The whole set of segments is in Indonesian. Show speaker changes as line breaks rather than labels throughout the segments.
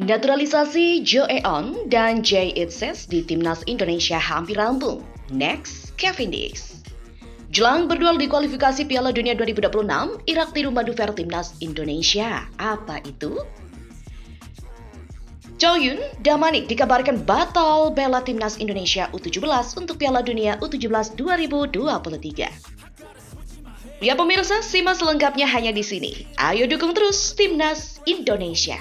Naturalisasi Jo Eon dan Jay Itzes di Timnas Indonesia hampir rampung. Next, Cavendish. Jelang berduel di kualifikasi Piala Dunia 2026, Irak tiru manuver Timnas Indonesia. Apa itu? Choyun Damanik dikabarkan batal bela Timnas Indonesia U17 untuk Piala Dunia U17 2023. Ya pemirsa, simak selengkapnya hanya di sini. Ayo dukung terus Timnas Indonesia.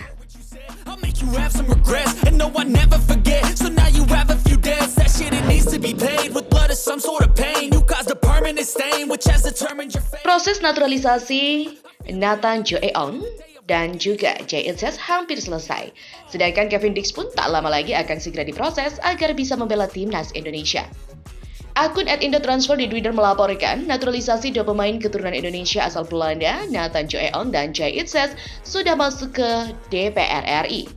I'll make you have some regrets, and no, I never forget. So now you have a few debts. That shit, it needs to be paid with blood or some sort of pain. You caused a permanent stain, which has determined your fate.
Proses naturalisasi Nathan Jo Eon dan juga Jay Itzes hampir selesai. Sedangkan Cavendish pun tak lama lagi akan segera diproses agar bisa membela Timnas Indonesia. Akun @indotransfer di Twitter melaporkan naturalisasi dua pemain keturunan Indonesia asal Belanda, Nathan Jo Eon dan Jay Itzes, sudah masuk ke DPR RI.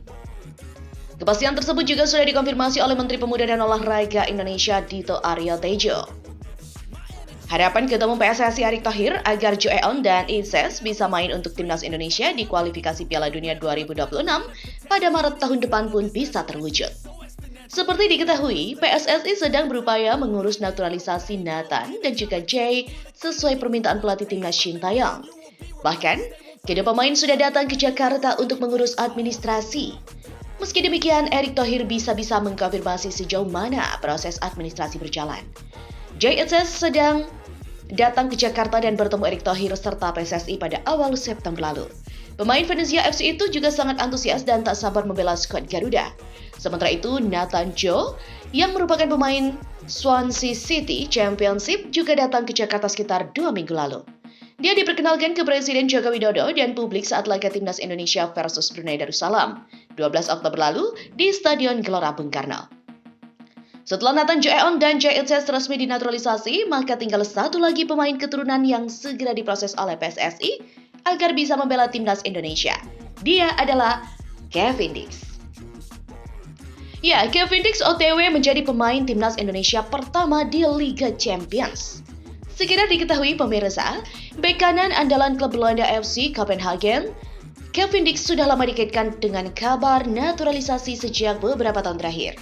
Kepastian tersebut juga sudah dikonfirmasi oleh Menteri Pemuda dan Olahraga Indonesia Dito Aryo Tejo. Harapan Ketua Umum PSSI Erick Thohir agar Jo Eon dan Itzes bisa main untuk Timnas Indonesia di kualifikasi Piala Dunia 2026 pada Maret tahun depan pun bisa terwujud. Seperti diketahui, PSSI sedang berupaya mengurus naturalisasi Nathan dan juga Jay sesuai permintaan pelatih Timnas Shin Taeyong. Bahkan, kedua pemain sudah datang ke Jakarta untuk mengurus administrasi. Meski demikian, Erick Thohir bisa-bisa mengkonfirmasi sejauh mana proses administrasi berjalan. Jay Itzes sedang datang ke Jakarta dan bertemu Erick Thohir serta PSSI pada awal September lalu. Pemain Venezia FC itu juga sangat antusias dan tak sabar membela skuad Garuda. Sementara itu, Nathan Jo, yang merupakan pemain Swansea City Championship, juga datang ke Jakarta sekitar 2 minggu lalu. Dia diperkenalkan ke Presiden Joko Widodo dan publik saat laga Timnas Indonesia versus Brunei Darussalam, 12 Oktober lalu di Stadion Gelora Bung Karno. Setelah Nathan Jo Eon dan Jay Itzes resmi dinaturalisasi, maka tinggal satu lagi pemain keturunan yang segera diproses oleh PSSI agar bisa membela Timnas Indonesia. Dia adalah Cavendish. Ya, Cavendish OTW menjadi pemain Timnas Indonesia pertama di Liga Champions. Sekedar diketahui pemirsa, bek kanan andalan klub Belanda FC Copenhagen, Cavendish sudah lama dikaitkan dengan kabar naturalisasi sejak beberapa tahun terakhir.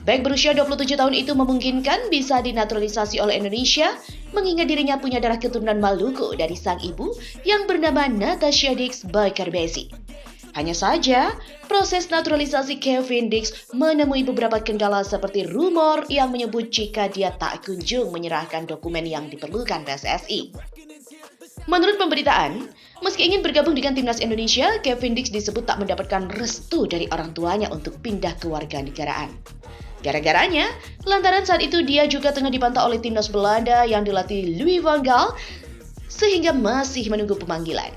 Bek berusia 27 tahun itu memungkinkan bisa dinaturalisasi oleh Indonesia, mengingat dirinya punya darah keturunan Maluku dari sang ibu yang bernama Natasha Dix Bakarbesi. Hanya saja, proses naturalisasi Cavendish menemui beberapa kendala seperti rumor yang menyebut jika dia tak kunjung menyerahkan dokumen yang diperlukan PSSI. Menurut pemberitaan, meski ingin bergabung dengan Timnas Indonesia, Cavendish disebut tak mendapatkan restu dari orang tuanya untuk pindah ke warganegaraan. Gara-garanya, lantaran saat itu dia juga tengah dipantau oleh Timnas Belanda yang dilatih Louis van Gaal, sehingga masih menunggu pemanggilan.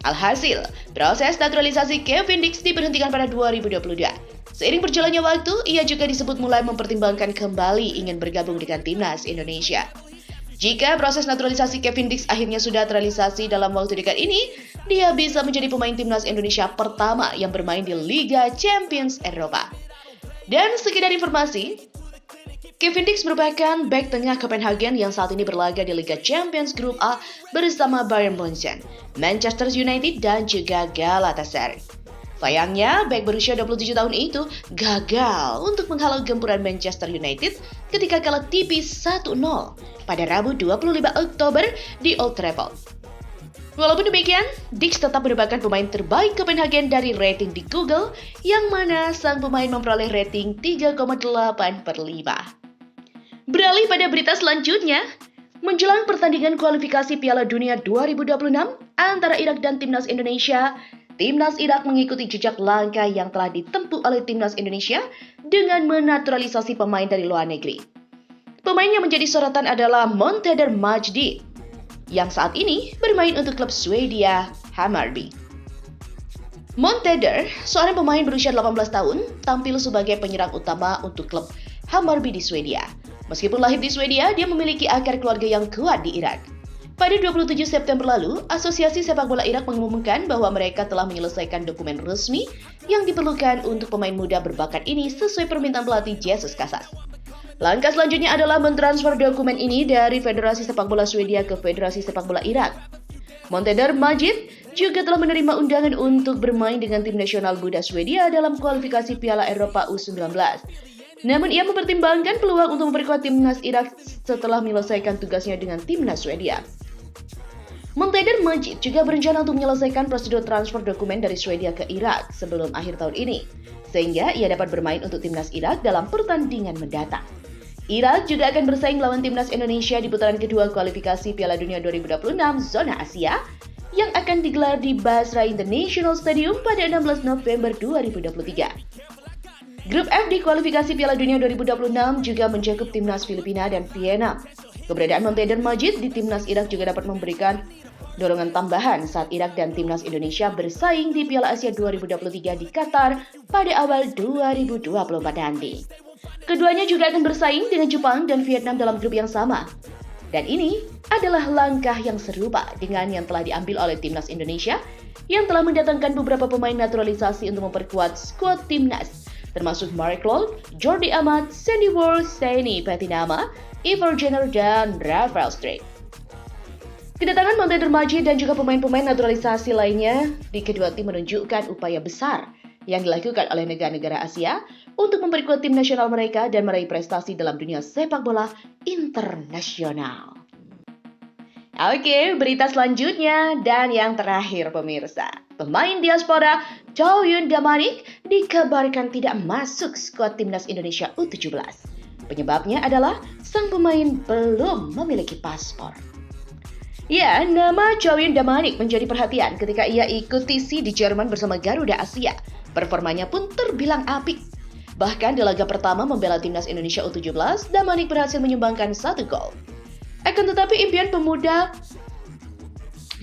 Alhasil, proses naturalisasi Cavendish diberhentikan pada 2022. Seiring berjalannya waktu, ia juga disebut mulai mempertimbangkan kembali ingin bergabung dengan Timnas Indonesia. Jika proses naturalisasi Cavendish akhirnya sudah terrealisasi dalam waktu dekat ini, dia bisa menjadi pemain Timnas Indonesia pertama yang bermain di Liga Champions Eropa. Dan sekedar informasi, Cavendish merupakan bek tengah Copenhagen yang saat ini berlaga di Liga Champions Grup A bersama Bayern Munchen, Manchester United, dan juga Galatasaray. Sayangnya, bek berusia 27 tahun itu gagal untuk menghalau gempuran Manchester United ketika kalah tipis 1-0 pada Rabu 25 Oktober di Old Trafford. Walaupun demikian, Dix tetap merupakan pemain terbaik Copenhagen dari rating di Google, yang mana sang pemain memperoleh rating 3,8/5. Beralih pada berita selanjutnya, menjelang pertandingan kualifikasi Piala Dunia 2026 antara Irak dan Timnas Indonesia, Timnas Irak mengikuti jejak langkah yang telah ditempuh oleh Timnas Indonesia dengan menaturalisasi pemain dari luar negeri. Pemain yang menjadi sorotan adalah Monteder Majdi, yang saat ini bermain untuk klub Swedia Hammarby. Monteder, seorang pemain berusia 18 tahun, tampil sebagai penyerang utama untuk klub Hammarby di Swedia. Meskipun lahir di Swedia, dia memiliki akar keluarga yang kuat di Irak. Pada 27 September lalu, Asosiasi Sepak Bola Irak mengumumkan bahwa mereka telah menyelesaikan dokumen resmi yang diperlukan untuk pemain muda berbakat ini sesuai permintaan pelatih Jesus Casas. Langkah selanjutnya adalah mentransfer dokumen ini dari Federasi Sepak Bola Swedia ke Federasi Sepak Bola Irak. Monteder Majid juga telah menerima undangan untuk bermain dengan tim nasional muda Swedia dalam kualifikasi Piala Eropa U19. Namun ia mempertimbangkan peluang untuk memperkuat timnas Irak setelah menyelesaikan tugasnya dengan timnas Swedia. Montader Majid juga berencana untuk menyelesaikan prosedur transfer dokumen dari Swedia ke Irak sebelum akhir tahun ini, sehingga ia dapat bermain untuk timnas Irak dalam pertandingan mendatang. Irak juga akan bersaing melawan timnas Indonesia di putaran kedua kualifikasi Piala Dunia 2026 zona Asia yang akan digelar di Basra International Stadium pada 16 November 2023. Grup F di kualifikasi Piala Dunia 2026 juga mencakup timnas Filipina dan Vietnam. Keberadaan Montader Majid di timnas Irak juga dapat memberikan dorongan tambahan saat Irak dan timnas Indonesia bersaing di Piala Asia 2023 di Qatar pada awal 2024 nanti. Keduanya juga akan bersaing dengan Jepang dan Vietnam dalam grup yang sama. Dan ini adalah langkah yang serupa dengan yang telah diambil oleh timnas Indonesia yang telah mendatangkan beberapa pemain naturalisasi untuk memperkuat skuad timnas, termasuk Mark Locke, Jordi Amat, Sandy Walsh, Seni Patinama, Ivar Jenner, dan Rafael Struijk. Kedatangan Montader Majid dan juga pemain-pemain naturalisasi lainnya di kedua tim menunjukkan upaya besar yang dilakukan oleh negara-negara Asia untuk memperkuat tim nasional mereka dan meraih prestasi dalam dunia sepak bola internasional. Oke, berita selanjutnya dan yang terakhir pemirsa. Pemain diaspora Chow Yun Damanik dikabarkan tidak masuk skuad timnas Indonesia U17. Penyebabnya adalah sang pemain belum memiliki paspor. Ya, nama Chow Yun Damanik menjadi perhatian ketika ia ikut TC di Jerman bersama Garuda Asia. Performanya pun terbilang apik. Bahkan di laga pertama membela timnas Indonesia U17, Damanik berhasil menyumbangkan 1 gol. Akan tetapi impian pemuda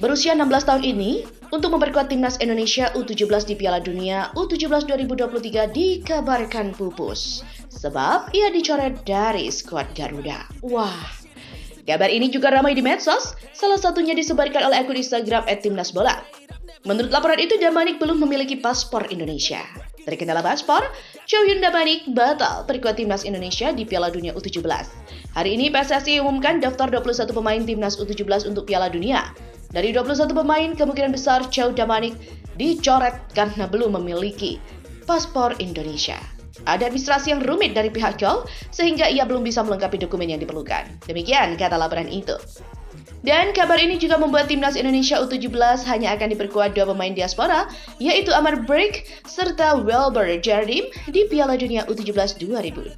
berusia 16 tahun ini untuk memperkuat timnas Indonesia U17 di Piala Dunia U17 2023 dikabarkan pupus. Sebab ia dicoret dari skuad Garuda. Wah, kabar ini juga ramai di medsos, salah satunya disebarkan oleh akun Instagram @timnasbola. Menurut laporan itu, Damanik belum memiliki paspor Indonesia. Terkendala paspor, Chow Yun Damanik batal perkuat timnas Indonesia di Piala Dunia U17. Hari ini PSSI umumkan daftar 21 pemain timnas U17 untuk Piala Dunia. Dari 21 pemain, kemungkinan besar Chow Damanik dicoret karena belum memiliki paspor Indonesia. Ada administrasi yang rumit dari pihak Chow, sehingga ia belum bisa melengkapi dokumen yang diperlukan. Demikian kata laporan itu. Dan kabar ini juga membuat timnas Indonesia U17 hanya akan diperkuat 2 pemain diaspora, yaitu Amar Break serta Welber Jardim di Piala Dunia U17 2023.